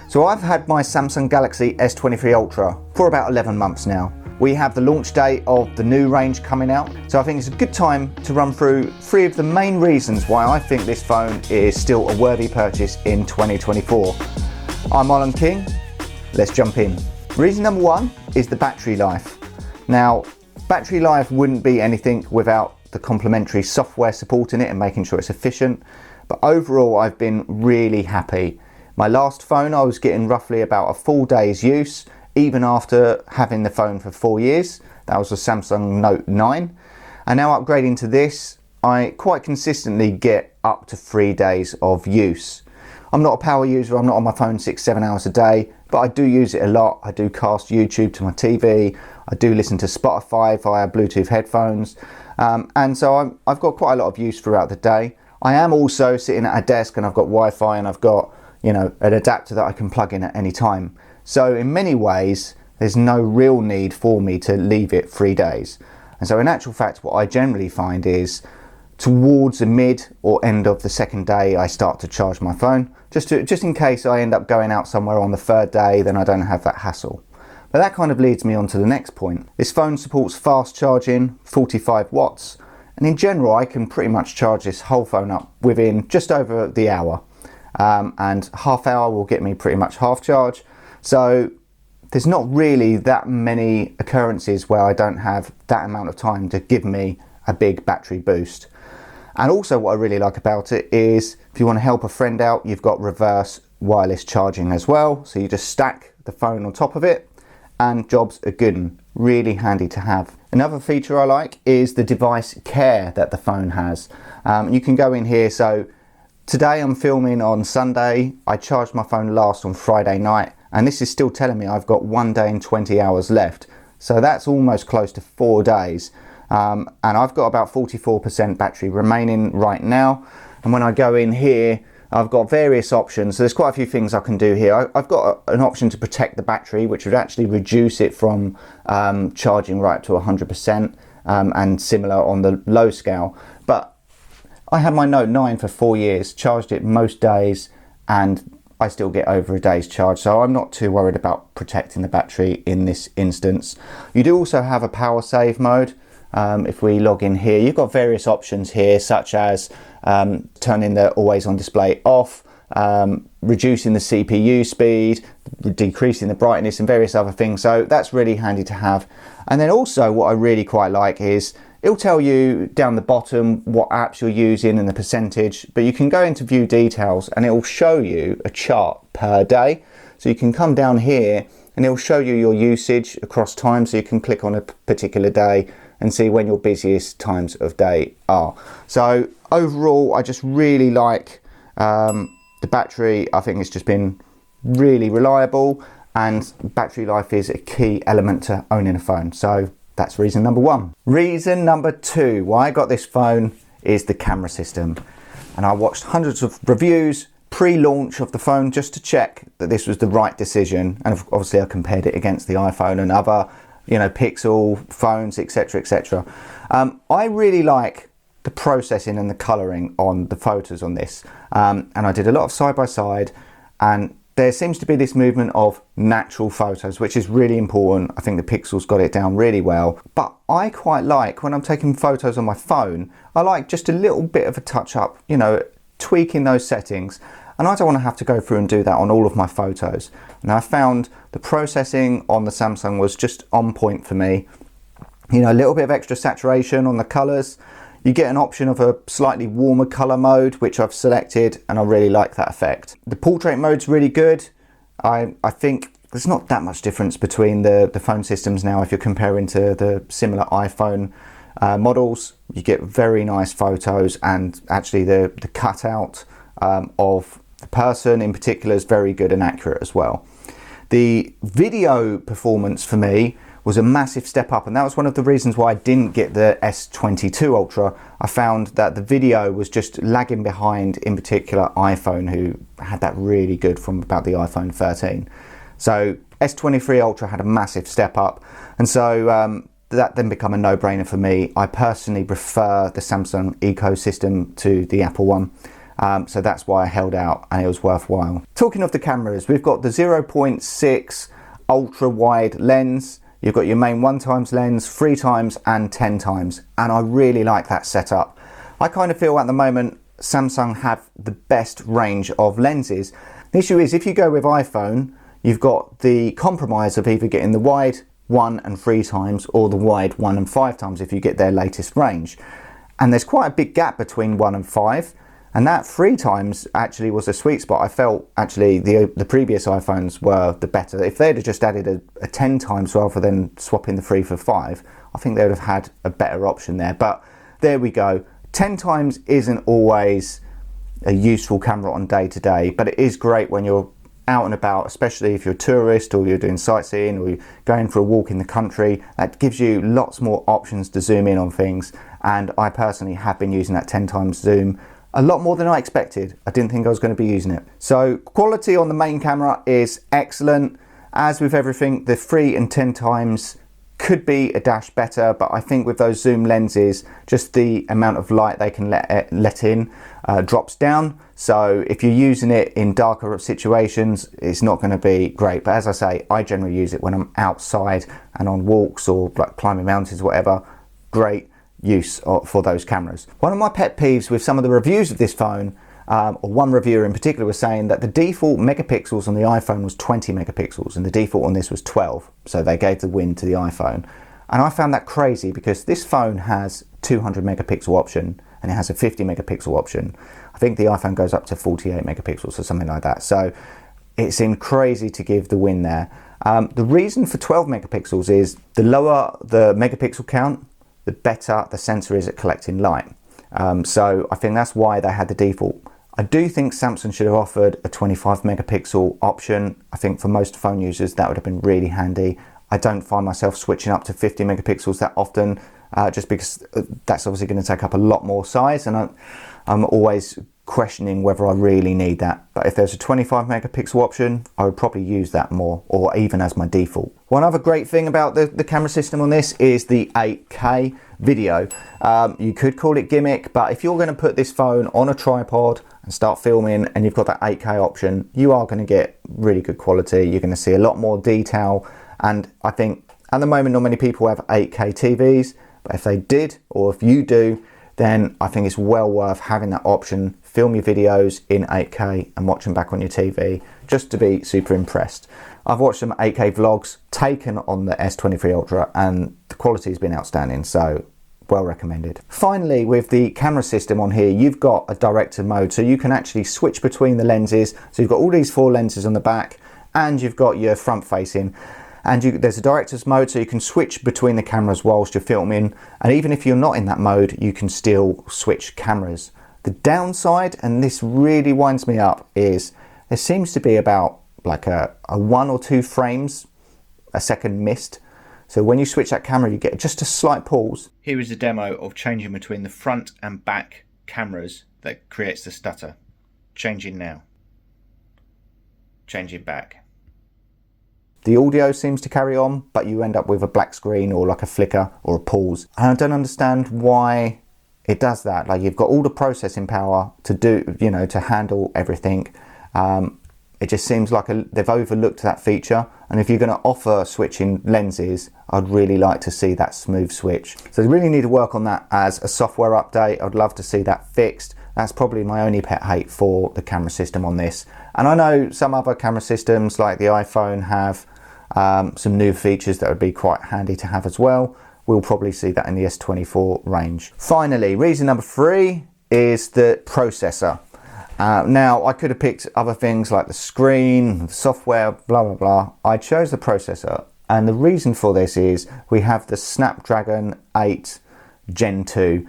So I've had my Samsung Galaxy S23 Ultra for about 11 months now. We have the launch date of the new range coming out, so I think it's a good time to run through 3 of the main reasons why I think this phone is still a worthy purchase in 2024. I'm Marlon King, let's jump in. Reason number 1 is the battery life. Now, battery life wouldn't be anything without the complementary software supporting it and making sure it's efficient, but overall I've been really happy. My last phone I was getting roughly about a full day's use, even after having the phone for 4 years. That was a Samsung Note 9. And now upgrading to this, I quite consistently get up to 3 days of use. I'm not a power user, I'm not on my phone 6-7 hours a day, but I do use it a lot. I do cast YouTube to my TV, I do listen to Spotify via Bluetooth headphones, and so I've got quite a lot of use throughout the day. I am also sitting at a desk and I've got Wi-Fi and I've got, you know, an adapter that I can plug in at any time. So in many ways, there's no real need for me to leave it 3 days. And so in actual fact, what I generally find is towards the mid or end of the second day, I start to charge my phone, just in case I end up going out somewhere on the 3rd day, then I don't have that hassle. But that kind of leads me on to the next point. This phone supports fast charging, 45 watts, and in general, I can pretty much charge this whole phone up within just over the hour. And half hour will get me pretty much half charge. So there's not really that many occurrences where I don't have that amount of time to give me a big battery boost. And also what I really like about it is if you want to help a friend out, you've got reverse wireless charging as well. So you just stack the phone on top of it and jobs are good and really handy to have. Another feature I like is the device care that the phone has. You can go in here, so today I'm filming on Sunday, I charged my phone last on Friday night, and this is still telling me I've got 1 day and 20 hours left. So that's almost close to 4 days. And I've got about 44% battery remaining right now. And when I go in here, I've got various options. So there's quite a few things I can do here. I've got an option to protect the battery, which would actually reduce it from charging right up to 100%, and similar on the low scale. But I had my Note 9 for 4 years, charged it most days, and I still get over a day's charge. So I'm not too worried about protecting the battery in this instance. You do also have a power save mode. If we log in here, you've got various options here, such as turning the always on display off, reducing the CPU speed, decreasing the brightness and various other things. So that's really handy to have. And then also what I really quite like is it'll tell you down the bottom what apps you're using and the percentage, but you can go into view details and it will show you a chart per day. So you can come down here and it will show you your usage across time, so you can click on a particular day and see when your busiest times of day are. So overall, I just really like the battery. I think it's just been really reliable, and battery life is a key element to owning a phone. So that's reason number 1. Reason number 2 why I got this phone is the camera system. And I watched hundreds of reviews pre-launch of the phone just to check that this was the right decision. And obviously I compared it against the iPhone and other, you know, Pixel phones, etc, etc. I really like the processing and the colouring on the photos on this. And I did a lot of side-by-side, and there seems to be this movement of natural photos, which is really important. I think the Pixel's got it down really well. But I quite like, when I'm taking photos on my phone, I like just a little bit of a touch up, you know, tweaking those settings. And I don't want to have to go through and do that on all of my photos. And I found the processing on the Samsung was just on point for me. You know, a little bit of extra saturation on the colours. You get an option of a slightly warmer colour mode, which I've selected, and I really like that effect. The portrait mode's really good. I think there's not that much difference between the phone systems now if you're comparing to the similar iPhone models. You get very nice photos, and actually the cutout of the person in particular is very good and accurate as well. The video performance for me was a massive step up, and that was one of the reasons why I didn't get the S22 Ultra. I found that the video was just lagging behind, in particular iPhone, who had that really good from about the iPhone 13. So S23 Ultra had a massive step up, and so that then become a no-brainer for me. I personally prefer the Samsung ecosystem to the Apple one. So that's why I held out and it was worthwhile. Talking of the cameras, we've got the 0.6 ultra wide lens. You've got your main 1x lens, 3x and 10x, and I really like that setup. I kind of feel at the moment Samsung have the best range of lenses. The issue is if you go with iPhone, you've got the compromise of either getting the wide 1 and 3x or the wide 1 and 5x if you get their latest range. And there's quite a big gap between 1 and 5, and that 3x actually was a sweet spot. I felt actually the previous iPhones were the better. If they'd have just added a 10x rather than swapping the 3 for 5, I think they would have had a better option there. But there we go. 10x isn't always a useful camera on day to day, but it is great when you're out and about, especially if you're a tourist or you're doing sightseeing or you're going for a walk in the country. That gives you lots more options to zoom in on things, and I personally have been using that 10x zoom a lot more than I expected. I didn't think I was going to be using it. So quality on the main camera is excellent. As with everything, the 3 and 10x could be a dash better, but I think with those zoom lenses, just the amount of light they can let in drops down. So if you're using it in darker situations, it's not going to be great. But as I say, I generally use it when I'm outside and on walks or like climbing mountains or whatever. Great use for those cameras. One of my pet peeves with some of the reviews of this phone, or one reviewer in particular, was saying that the default megapixels on the iPhone was 20 megapixels and the default on this was 12. So they gave the win to the iPhone. And I found that crazy because this phone has 200 megapixel option and it has a 50 megapixel option. I think the iPhone goes up to 48 megapixels or something like that. So it seemed crazy to give the win there. The reason for 12 megapixels is the lower the megapixel count, the better the sensor is at collecting light. So I think that's why they had the default. I do think Samsung should have offered a 25 megapixel option. I think for most phone users that would have been really handy. I don't find myself switching up to 50 megapixels that often, just because that's obviously going to take up a lot more size, and I'm always questioning whether I really need that. But if there's a 25 megapixel option, I would probably use that more, or even as my default. One other great thing about the camera system on this is the 8K video. You could call it gimmick, but if you're going to put this phone on a tripod and start filming and you've got that 8K option, you are going to get really good quality. You're going to see a lot more detail, and I think at the moment not many people have 8K TVs, but if they did, or if you do, then I think it's well worth having that option. Film your videos in 8K and watch them back on your TV just to be super impressed. I've watched some 8K vlogs taken on the S23 Ultra and the quality has been outstanding, so well recommended. Finally, with the camera system on here, you've got a director mode, so you can actually switch between the lenses. So you've got all these 4 lenses on the back and you've got your front facing. And there's a director's mode, so you can switch between the cameras whilst you're filming. And even if you're not in that mode, you can still switch cameras. The downside, and this really winds me up, is there seems to be about like a 1 or 2 frames a second missed. So when you switch that camera, you get just a slight pause. Here is a demo of changing between the front and back cameras that creates the stutter. Changing now. Changing back. The audio seems to carry on, but you end up with a black screen or like a flicker or a pause. And I don't understand why it does that. Like, you've got all the processing power to do, you know, to handle everything. It just seems like they've overlooked that feature. And if you're going to offer switching lenses, I'd really like to see that smooth switch. So they really need to work on that as a software update. I'd love to see that fixed. That's probably my only pet hate for the camera system on this. And I know some other camera systems like the iPhone have some new features that would be quite handy to have as well. We'll probably see that in the S24 range. Finally, reason number 3 is the processor. Now, I could have picked other things like the screen, the software, blah, blah, blah. I chose the processor. And the reason for this is we have the Snapdragon 8 Gen 2.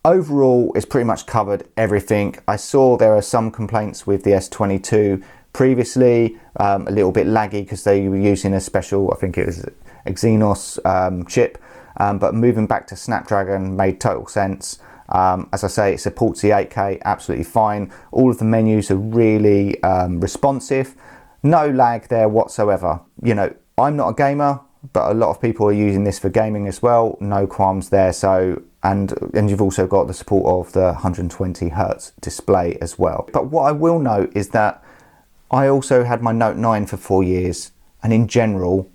Overall, it's pretty much covered everything. I saw there are some complaints with the S22 previously, a little bit laggy because they were using a special, I think it was a Exynos chip, but moving back to Snapdragon made total sense. As I say, it supports the 8K absolutely fine. All of the menus are really responsive. No lag there whatsoever. You know, I'm not a gamer. but a lot of people are using this for gaming as well. No qualms there. So, and you've also got the support of the 120 Hertz display as well. But what I will note is that I also had my Note 9 for 4 years, and in general,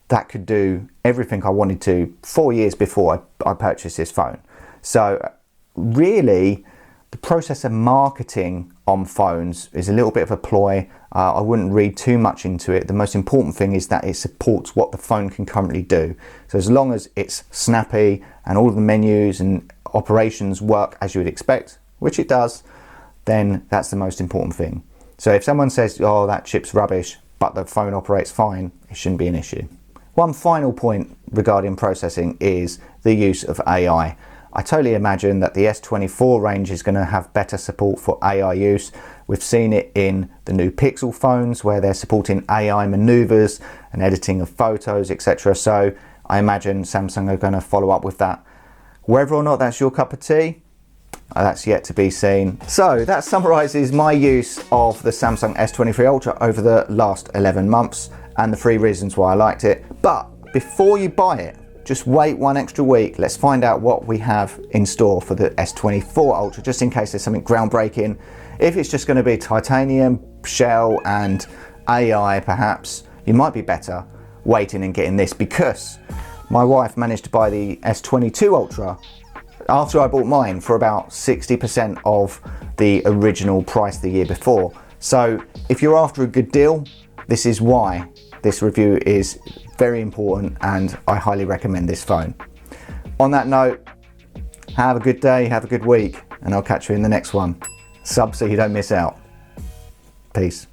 that could do everything I wanted to 4 years before I purchased this phone. So really, the process of marketing on phones is a little bit of a ploy. I wouldn't read too much into it. The most important thing is that it supports what the phone can currently do. So as long as it's snappy and all of the menus and operations work as you would expect, which it does, then that's the most important thing. So if someone says, oh, that chip's rubbish, but the phone operates fine, it shouldn't be an issue. One final point regarding processing is the use of AI. I totally imagine that the S24 range is going to have better support for AI use. We've seen it in the new Pixel phones where they're supporting AI maneuvers and editing of photos, etc. So I imagine Samsung are going to follow up with that. Whether or not that's your cup of tea, that's yet to be seen. So that summarizes my use of the Samsung S23 Ultra over the last 11 months and the 3 reasons why I liked it. But before you buy it, just wait 1 extra week. Let's find out what we have in store for the S24 Ultra, just in case there's something groundbreaking. If it's just going to be titanium, shell and AI perhaps, you might be better waiting and getting this, because my wife managed to buy the S22 Ultra after I bought mine for about 60% of the original price the year before. So if you're after a good deal, this is why this review is very important and I highly recommend this phone. On that note, have a good day, have a good week, and I'll catch you in the next one. Sub so you don't miss out. Peace.